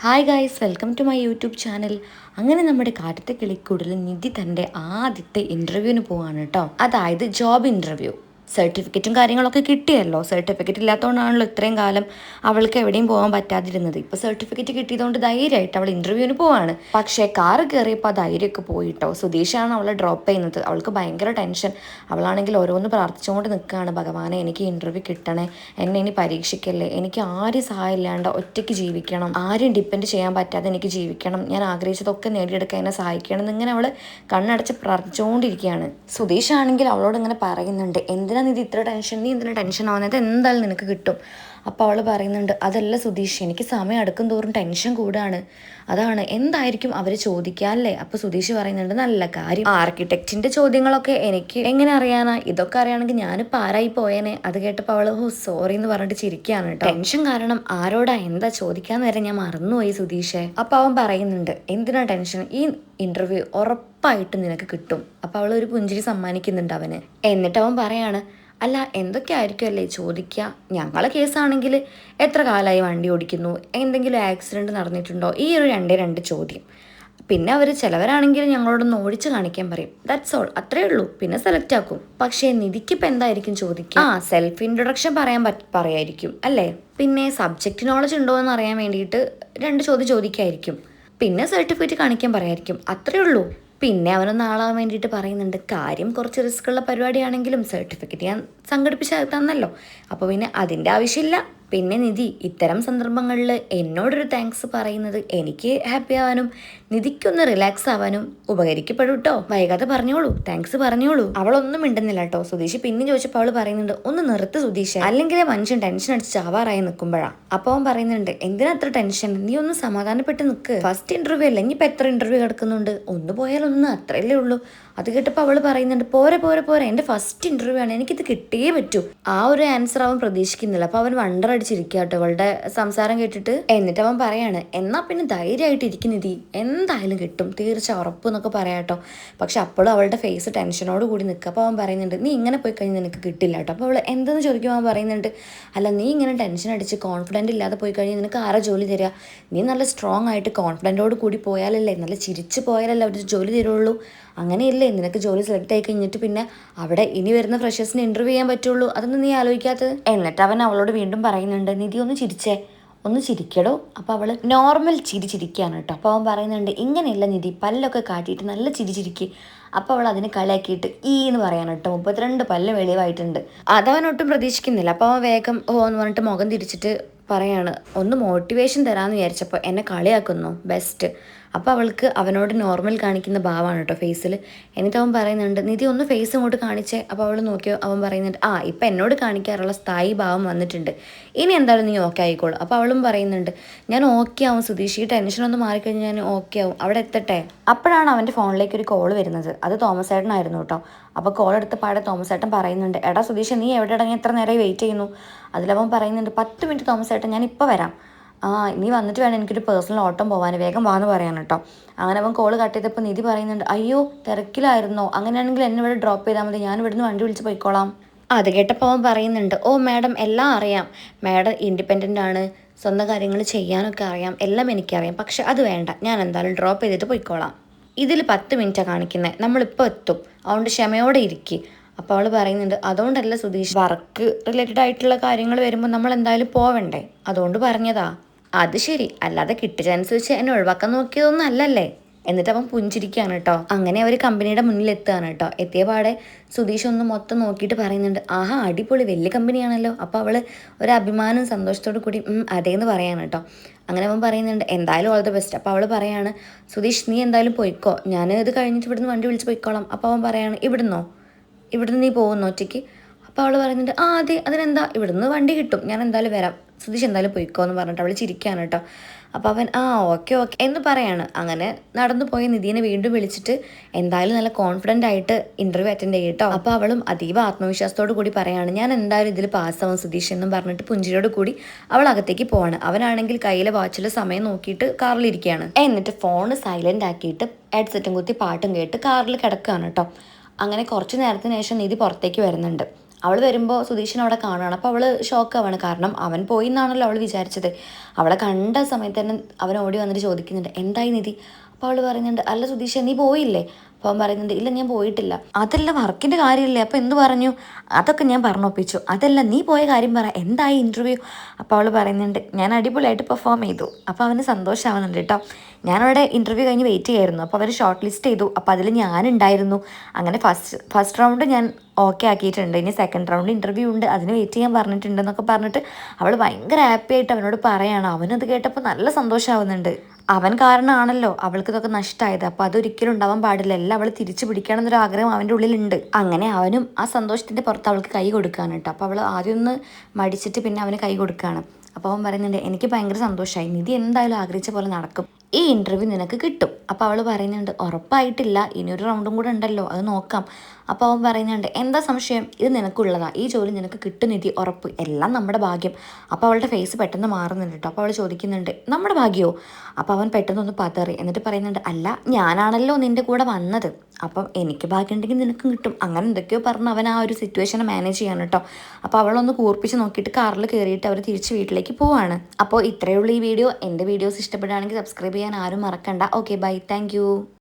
Hi guys, welcome to my YouTube channel. അങ്ങനെ നമ്മുടെ കാറ്റത്തെ കിളിക്കൂടിൽ നിധി തൻ്റെ ആദ്യത്തെ ഇൻ്റർവ്യൂവിന് പോവാണ് കേട്ടോ. അതായത് ജോബ് ഇൻ്റർവ്യൂ. സർട്ടിഫിക്കറ്റും കാര്യങ്ങളൊക്കെ കിട്ടിയല്ലോ. സർട്ടിഫിക്കറ്റ് ഇല്ലാത്തതുകൊണ്ടാണല്ലോ ഇത്രയും കാലം അവൾക്ക് എവിടെയും പോകാൻ പറ്റാതിരുന്നത്. ഇപ്പോൾ സർട്ടിഫിക്കറ്റ് കിട്ടിയതുകൊണ്ട് ധൈര്യമായിട്ട് അവൾ ഇൻ്റർവ്യൂവിന് പോവാണ്. പക്ഷേ കാറ് കയറിയപ്പോൾ ആ ധൈര്യമൊക്കെ പോയിട്ടോ. സുധീഷാണ് അവളെ ഡ്രോപ്പ് ചെയ്യുന്നത്. അവൾക്ക് ഭയങ്കര ടെൻഷൻ. അവളാണെങ്കിൽ ഓരോന്ന് പ്രാർത്ഥിച്ചുകൊണ്ട് നിൽക്കുകയാണ്, ഭഗവാനെ എനിക്ക് ഇൻ്റർവ്യൂ കിട്ടണേ, എന്നെ ഇനി പരീക്ഷിക്കല്ലേ, എനിക്ക് ആരും സഹായം ഇല്ലാണ്ട് ഒറ്റയ്ക്ക് ജീവിക്കണം, ആരും ഡിപ്പെൻഡ് ചെയ്യാൻ പറ്റാതെ എനിക്ക് ജീവിക്കണം, ഞാൻ ആഗ്രഹിച്ചതൊക്കെ നേടിയെടുക്കാൻ എന്നെ സഹായിക്കണം എന്നിങ്ങനെ അവൾ കണ്ണടച്ച് പ്രാർത്ഥിച്ചുകൊണ്ടിരിക്കുകയാണ്. സുധീഷ് ആണെങ്കിൽ അവളോട് ഇങ്ങനെ പറയുന്നുണ്ട്, എന്തിനാ നീ ഇത്ര ടെൻഷൻ, നീ എന്തിനാ ടെൻഷൻ ആവുന്നത്, എന്തായാലും നിനക്ക് കിട്ടും. അപ്പോൾ അവൾ പറയുന്നുണ്ട്, അതല്ല സുധീഷ്, എനിക്ക് സമയം അടുക്കും തോറും ടെൻഷൻ കൂടാണ്, അതാണ്, എന്തായിരിക്കും അവർ ചോദിക്കാല്ലേ. അപ്പോൾ സുധീഷ് പറയുന്നുണ്ട്, നല്ല കാര്യം, ആർക്കിടെക്റ്റിൻ്റെ ചോദ്യങ്ങളൊക്കെ എനിക്ക് എങ്ങനെ അറിയാനാ, ഇതൊക്കെ അറിയാണെങ്കിൽ ഞാനിപ്പോൾ ആരായി പോയേനെ. അത് കേട്ടപ്പോൾ അവൾ സോറി എന്ന് പറഞ്ഞിട്ട് ചിരിക്കുകയാണ് കേട്ടോ. ടെൻഷൻ കാരണം ആരോടാ എന്താ ചോദിക്കാന്ന് വരെ ഞാൻ മറന്നുപോയി സുധീഷെ. അപ്പോൾ അവൻ പറയുന്നുണ്ട്, എന്തിനാ ടെൻഷൻ, ഈ ഇൻ്റർവ്യൂ ഉറപ്പായിട്ടും നിനക്ക് കിട്ടും. അപ്പോൾ അവൾ ഒരു പുഞ്ചിരി സമ്മാനിക്കുന്നുണ്ട് അവന്. എന്നിട്ട് അവൻ പറയാണ്, അല്ല എന്തൊക്കെ ആയിരിക്കുമല്ലേ ചോദിക്കുക, ഞങ്ങളെ കേസാണെങ്കിൽ എത്ര കാലമായി വണ്ടി ഓടിക്കുന്നു, എന്തെങ്കിലും ആക്സിഡൻറ്റ് നടന്നിട്ടുണ്ടോ, ഈ ഒരു രണ്ട് ചോദ്യം. പിന്നെ അവർ ചിലവരാണെങ്കിൽ ഞങ്ങളോടൊന്ന് ഓടിച്ച് കാണിക്കാൻ പറയും, ദാറ്റ്സ് ഓൾ, അത്രേ ഉള്ളൂ, പിന്നെ സെലക്ട് ആക്കും. പക്ഷേ നിധിക്കിപ്പോൾ എന്തായിരിക്കും ചോദിക്കുക? സെൽഫ് ഇൻട്രൊഡക്ഷൻ പറയായിരിക്കും അല്ലേ, പിന്നെ സബ്ജക്റ്റ് നോളജ് ഉണ്ടോ എന്ന് അറിയാൻ വേണ്ടിയിട്ട് 2 ചോദ്യം ചോദിക്കായിരിക്കും, പിന്നെ സർട്ടിഫിക്കറ്റ് കാണിക്കാൻ പറയായിരിക്കും, അത്രേ ഉള്ളൂ. പിന്നെ അവനൊന്ന് ആളാൻ വേണ്ടിയിട്ട് പറയുന്നുണ്ട്, കാര്യം കുറച്ച് റിസ്ക് ഉള്ള പരിപാടിയാണെങ്കിലും സർട്ടിഫിക്കറ്റ് ഞാൻ സംഘടിപ്പിച്ച് തന്നല്ലോ, അപ്പോൾ പിന്നെ അതിൻ്റെ ആവശ്യമില്ല. പിന്നെ നിധി ഇത്തരം സന്ദർഭങ്ങളിൽ എന്നോടൊരു താങ്ക്സ് പറയുന്നത് എനിക്ക് ഹാപ്പി ആവാനും നിധിക്കൊന്ന് റിലാക്സ് ആവാനും ഉപകരിക്കപ്പെടും കേട്ടോ. വൈകാതെ പറഞ്ഞോളൂ, താങ്ക്സ് പറഞ്ഞോളൂ. അവളൊന്നും മിണ്ടുന്നില്ല കേട്ടോ. സുധീഷ് പിന്നെ ചോദിച്ചപ്പോൾ അവൾ പറയുന്നുണ്ട്, ഒന്ന് നിർത്ത് സുധീഷ്, അല്ലെങ്കിൽ മനുഷ്യൻ ടെൻഷൻ അടിച്ച് ചാവാറായി നിൽക്കുമ്പോഴാണ്. അപ്പോൾ അവൻ പറയുന്നുണ്ട്, എന്തിനാ അത്ര ടെൻഷൻ, നീ ഒന്ന് സമാധാനപ്പെട്ട് നിൽക്ക്, ഫസ്റ്റ് ഇൻ്റർവ്യൂ അല്ല, ഇനിയിപ്പോൾ എത്ര ഇൻ്റർവ്യൂ കിടക്കുന്നുണ്ട്, ഒന്ന് പോയാൽ ഒന്ന്, അത്രയല്ലേ ഉള്ളൂ. അത് കേട്ടപ്പോൾ അവൾ പറയുന്നുണ്ട്, പോരെ പോരെ പോരെ, എൻ്റെ ഫസ്റ്റ് ഇൻ്റർവ്യൂ ആണ്, എനിക്കിത് കിട്ടിയേ പറ്റൂ. ആ ഒരു ആൻസർ അവൻ പ്രതീക്ഷിക്കുന്നില്ല. അപ്പോൾ അവൻ വണ്ടറടിച്ചിരിക്കുക കേട്ടോ അവളുടെ സംസാരം കേട്ടിട്ട്. എന്നിട്ട് അവൻ പറയാണ്, എന്നാ പിന്നെ ധൈര്യമായിട്ട് ഇരിക്കുന്നിതി, എന്തായാലും കിട്ടും, തീർച്ച ഉറപ്പ് എന്നൊക്കെ പറയാം കേട്ടോ. പക്ഷെ അപ്പോഴും അവളുടെ ഫേസ് ടെൻഷനോട് കൂടി നിൽക്കുക. അപ്പോൾ അവൻ പറയുന്നുണ്ട്, നീ ഇങ്ങനെ പോയി കഴിഞ്ഞാൽ നിനക്ക് കിട്ടില്ല കേട്ടോ. അപ്പോൾ അവൾ എന്തെന്ന് ചോദിക്കുമ്പോൾ അവൻ പറയുന്നുണ്ട്, അല്ല നീ ഇങ്ങനെ ടെൻഷൻ അടിച്ച് കോൺഫിഡൻറ്റ് ഇല്ലാതെ പോയി കഴിഞ്ഞാൽ നിനക്ക് ആരാ ജോലി തരിക, നീ നല്ല സ്ട്രോങ് ആയിട്ട് കോൺഫിഡൻറ്റോട് കൂടി പോയാലല്ലേ, നല്ല ചിരിച്ച് പോയാലല്ലേ അവർ ജോലി തരുള്ളൂ, അങ്ങനെയല്ലേ നിനക്ക് ജോലി സെലക്ട് ആയി കഴിഞ്ഞിട്ട് പിന്നെ അവിടെ ഇനി വരുന്ന ഫ്രഷേഴ്സിന് ഇൻ്റർവ്യൂ ചെയ്യാൻ പറ്റുള്ളൂ, അതൊന്നും നീ ആലോചിക്കാത്തത്. എന്നിട്ട് അവൻ അവളോട് വീണ്ടും പറയുന്നുണ്ട്, നിധി ഒന്ന് ചിരിച്ചേ, ഒന്ന് ചിരിക്കടോ. അപ്പോൾ അവൾ നോർമൽ ചിരിക്കുകയാണ് കേട്ടോ. അപ്പോൾ അവൻ പറയുന്നുണ്ട്, ഇങ്ങനെയല്ല നിധി, പല്ലൊക്കെ കാട്ടിയിട്ട് നല്ല ചിരിക്ക്. അപ്പോൾ അവൾ അതിന് കളിയാക്കിയിട്ട് എന്ന് പറയാൻ കേട്ടോ. 32 പല്ല് വെളിവായിട്ടുണ്ട്. അതവൻ ഒട്ടും പ്രതീക്ഷിക്കുന്നില്ല. അപ്പോൾ അവൻ വേഗം എന്ന് പറഞ്ഞിട്ട് മുഖം തിരിച്ചിട്ട് പറയാണ്, ഒന്ന് മോട്ടിവേഷൻ തരാമെന്ന് വിചാരിച്ചപ്പോൾ എന്നെ കളിയാക്കുന്നു, ബെസ്റ്റ്. അപ്പോൾ അവൾക്ക് അവനോട് നോർമൽ കാണിക്കുന്ന ഭാവമാണ് കേട്ടോ ഫേസിൽ. എന്നിട്ട് അവൻ പറയുന്നുണ്ട്, നിധി ഒന്ന് ഫേസ് ഇങ്ങോട്ട് കാണിച്ചേ. അപ്പോൾ അവൾ നോക്കിയോ, അവൻ പറയുന്നുണ്ട്, ഇപ്പം എന്നോട് കാണിക്കാറുള്ള സ്ഥായി ഭാവം വന്നിട്ടുണ്ട്, ഇനി എന്തായാലും നീ ഓക്കെ ആയിക്കോളൂ. അപ്പോൾ അവളും പറയുന്നുണ്ട്, ഞാൻ ഓക്കെ ആവും സുധീഷ്, ഈ ടെൻഷനൊന്ന് മാറിക്കഴിഞ്ഞാൽ ഞാൻ ഓക്കെ ആവും, അവിടെ എത്തട്ടെ. അപ്പോഴാണ് അവൻ്റെ ഫോണിലേക്ക് ഒരു കോൾ വരുന്നത്. അത് തോമസ് ഏട്ടനായിരുന്നു കേട്ടോ. അപ്പോൾ കോൾ എടുത്ത് പാടെ തോമസ് ഏട്ടൻ പറയുന്നുണ്ട്, എടാ സുധീഷ്, നീ എവിടെ ഇടങ്ങി എത്ര നേരമായി വെയിറ്റ് ചെയ്യുന്നു? അതിലവൻ പറയുന്നുണ്ട്, 10 മിനിറ്റ് തോമസ് ഏട്ടൻ, ഞാൻ ഇപ്പോൾ വരാം. നീ വന്നിട്ട് വേണം എനിക്കൊരു പേഴ്സണൽ ഓട്ടം പോകാൻ, വേഗം വാന്ന് പറയാൻ കേട്ടോ. അങ്ങനെ അവൻ കോൾ കട്ട് ചെയ്തപ്പോൾ നിധി പറയുന്നുണ്ട്, അയ്യോ തിരക്കിലായിരുന്നോ, അങ്ങനെയാണെങ്കിൽ എന്നെ ഇവിടെ ഡ്രോപ്പ് ചെയ്താൽ മതി, ഞാൻ ഇവിടുന്ന് വണ്ടി വിളിച്ച് പോയിക്കോളാം. അത് കേട്ടപ്പോൾ അവൻ പറയുന്നുണ്ട്, ഓ മാഡം എല്ലാം അറിയാം, മാഡം ഇൻഡിപെൻഡൻ്റ് ആണ്, സ്വന്തം കാര്യങ്ങൾ ചെയ്യാനൊക്കെ അറിയാം, എല്ലാം എനിക്കറിയാം, പക്ഷെ അത് വേണ്ട, ഞാൻ എന്തായാലും ഡ്രോപ്പ് ചെയ്തിട്ട് പോയിക്കോളാം. ഇതിൽ 10 മിനിറ്റാണ് കാണിക്കുന്നത്, നമ്മളിപ്പോൾ എത്തും, അതുകൊണ്ട് ക്ഷമയോടെ ഇരിക്കും. അപ്പോൾ അവൾ പറയുന്നുണ്ട്, അതുകൊണ്ടല്ല സുധീഷ്, വർക്ക് റിലേറ്റഡ് ആയിട്ടുള്ള കാര്യങ്ങൾ വരുമ്പോൾ നമ്മൾ എന്തായാലും പോവണ്ടേ, അതുകൊണ്ട് പറഞ്ഞതാ. അത് ശരി, അല്ലാതെ കിട്ടിയ ചാൻസ് വെച്ച് എന്നെ ഒഴിവാക്കാൻ നോക്കിയതൊന്നും അല്ലല്ലേ. എന്നിട്ട് അവൻ പുഞ്ചിരിക്കുകയാണ് കേട്ടോ. അങ്ങനെ അവർ കമ്പനിയുടെ മുന്നിൽ എത്തുകയാണ് കേട്ടോ. എത്തിയ പാടെ സുധീഷ് ഒന്ന് മൊത്തം നോക്കിയിട്ട് പറയുന്നുണ്ട്, ആഹാ അടിപൊളി, വലിയ കമ്പനിയാണല്ലോ. അപ്പോൾ അവൾ ഒരു അഭിമാനം സന്തോഷത്തോടു കൂടി അതേന്ന് പറയാണ് കേട്ടോ. അങ്ങനെ അവൻ പറയുന്നുണ്ട്, എന്തായാലും ഓൾ ദ ബെസ്റ്റ്. അപ്പോൾ അവൾ പറയാണ്, സുധീഷ് നീ എന്തായാലും പോയിക്കോ, ഞാൻ ഇത് കഴിഞ്ഞിട്ട് ഇവിടുന്ന് വണ്ടി വിളിച്ച് പോയിക്കോളാം. അപ്പോൾ അവൻ പറയാണ്, ഇവിടുന്ന് നീ പോകുന്നു ഒറ്റയ്ക്ക്? അപ്പോൾ അവൾ പറയുന്നുണ്ട്, അതെ, അതിനെന്താ, ഇവിടുന്ന് വണ്ടി കിട്ടും, ഞാൻ എന്തായാലും വരാം, സുധീഷ് എന്തായാലും പോയിക്കോ എന്ന് പറഞ്ഞിട്ട് അവൾ ചിരിക്കുകയാണ് കേട്ടോ. അപ്പോൾ അവൻ ഓക്കെ എന്ന് പറയാണ്. അങ്ങനെ നടന്നു പോയ നിധീനെ വീണ്ടും വിളിച്ചിട്ട് എന്തായാലും നല്ല കോൺഫിഡൻ്റ് ആയിട്ട് ഇൻ്റർവ്യൂ അറ്റൻഡ് ചെയ്യും കേട്ടോ. അപ്പോൾ അവളും അതീവ ആത്മവിശ്വാസത്തോടു കൂടി പറയാണ്, ഞാൻ എന്തായാലും ഇതിൽ പാസ്സാവും സുധീഷ് എന്നും പറഞ്ഞിട്ട് പുഞ്ചിരിയോട് കൂടി അവൾ അകത്തേക്ക് പോവാണ്. അവനാണെങ്കിൽ കയ്യിലെ വാച്ചിലെ സമയം നോക്കിയിട്ട് കാറിലിരിക്കുകയാണ്. എന്നിട്ട് ഫോൺ സൈലൻ്റ് ആക്കിയിട്ട് ഹെഡ്സെറ്റും കുത്തി പാട്ടും കേട്ട് കാറിൽ കിടക്കുകയാണ് കേട്ടോ. അങ്ങനെ കുറച്ച് നേരത്തിന് ശേഷം നിധി പുറത്തേക്ക് വരുന്നുണ്ട്. അവൾ വരുമ്പോൾ സുധീഷിനെ അവിടെ കാണുകയാണ്. അപ്പോൾ അവൾ ഷോക്കാവാണ്. കാരണം അവൻ പോയി എന്നാണല്ലോ അവൾ വിചാരിച്ചത്. അവളെ കണ്ട സമയത്ത് തന്നെ അവൻ ഓടി വന്നിട്ട് ചോദിക്കുന്നുണ്ട്, എന്തായി നിധി? അപ്പോൾ അവൾ പറയുന്നുണ്ട്, അല്ല സുധീഷ നീ പോയില്ലേ? അപ്പോൾ അവൻ പറയുന്നുണ്ട്, ഇല്ല ഞാൻ പോയിട്ടില്ല. അതല്ല വർക്കിൻ്റെ കാര്യമില്ലേ, അപ്പോൾ എന്ത് പറഞ്ഞു? അതൊക്കെ ഞാൻ പറഞ്ഞൊപ്പിച്ചു. അതല്ല നീ പോയ കാര്യം പറ, എന്തായി ഇൻ്റർവ്യൂ? അപ്പോൾ അവൾ പറയുന്നുണ്ട്, ഞാൻ അടിപൊളിയായിട്ട് പെർഫോം ചെയ്തു. അപ്പോൾ അവന് സന്തോഷമാവുന്നുണ്ട് കേട്ടോ. ഞാനവിടെ ഇൻ്റർവ്യൂ കഴിഞ്ഞ് വെയിറ്റ് ചെയ്യായിരുന്നു. അപ്പോൾ അവർ ഷോർട്ട് ലിസ്റ്റ് ചെയ്തു. അപ്പോൾ അതിൽ ഞാനുണ്ടായിരുന്നു. അങ്ങനെ ഫസ്റ്റ് റൗണ്ട് ഞാൻ ഓക്കെ ആക്കിയിട്ടുണ്ട്. ഇനി സെക്കൻഡ് റൗണ്ട് ഇൻ്റർവ്യൂ ഉണ്ട്, അതിന് വെയിറ്റ് ചെയ്യാൻ പറഞ്ഞിട്ടുണ്ടെന്നൊക്കെ പറഞ്ഞിട്ട് അവൾ ഭയങ്കര ഹാപ്പി ആയിട്ട് അവനോട് പറയുകയാണ്. അവനത് കേട്ടപ്പോൾ നല്ല സന്തോഷമാവുന്നുണ്ട്. അവൻ കാരണമാണല്ലോ അവൾക്ക് ഇതൊക്കെ നഷ്ടമായത്. അപ്പോൾ അതൊരിക്കലും ഉണ്ടാവാൻ പാടില്ല. എല്ലാം അവൾ തിരിച്ചു പിടിക്കണം എന്നൊരു ആഗ്രഹം അവൻ്റെ ഉള്ളിലുണ്ട്. അങ്ങനെ അവനും ആ സന്തോഷത്തിൻ്റെ പുറത്ത് അവൾക്ക് കൈ കൊടുക്കുകയാണ് കേട്ടോ. അപ്പോൾ അവൾ ആദ്യം ഒന്ന് മടിച്ചിട്ട് പിന്നെ അവന് കൈ കൊടുക്കുകയാണ്. അപ്പോൾ അവൻ പറയുന്നുണ്ട്, എനിക്ക് ഭയങ്കര സന്തോഷമായി, നിധി എന്തായാലും ആഗ്രഹിച്ച പോലെ നടക്കും, ഈ ഇൻ്റർവ്യൂ നിനക്ക് കിട്ടും. അപ്പോൾ അവൾ പറയുന്നുണ്ട്, ഉറപ്പായിട്ടില്ല, ഇനിയൊരു റൗണ്ടും കൂടെ ഉണ്ടല്ലോ, അത് നോക്കാം. അപ്പോൾ അവൻ പറയുന്നുണ്ട്, എന്താ സംശയം, ഇത് നിനക്കുള്ളതാ, ഈ ജോലി നിനക്ക് കിട്ടും നിധി, ഉറപ്പ്, എല്ലാം നമ്മുടെ ഭാഗ്യം. അപ്പോൾ അവളുടെ ഫേസ് പെട്ടെന്ന് മാറുന്നുണ്ട് കേട്ടോ. അപ്പോൾ അവൾ ചോദിക്കുന്നുണ്ട്, നമ്മുടെ ഭാഗ്യമോ? അപ്പോൾ അവൻ പെട്ടെന്നൊന്ന് പതറി. എന്നിട്ട് പറയുന്നുണ്ട്, അല്ല ഞാനാണല്ലോ നിൻ്റെ കൂടെ വന്നത്, അപ്പം എനിക്ക് ഭാഗ്യം ഉണ്ടെങ്കിൽ നിനക്കും കിട്ടും. അങ്ങനെ എന്തൊക്കെയോ പറഞ്ഞ് അവൻ ആ ഒരു സിറ്റുവേഷനെ മാനേജ് ചെയ്യാണ് കേട്ടോ. അപ്പോൾ അവളൊന്ന് കൂർപ്പിച്ച് നോക്കിയിട്ട് കാറിൽ കയറിയിട്ട് അവർ തിരിച്ച് വീട്ടിലേക്ക് പോവാണ്. അപ്പോൾ ഇത്രയേ ഉള്ളൂ ഈ വീഡിയോ. എൻ്റെ വീഡിയോസ് ഇഷ്ടപ്പെടുകയാണെങ്കിൽ സബ്സ്ക്രൈബ് ചെയ്യാൻ ആരും മറക്കണ്ട. Okay bye, thank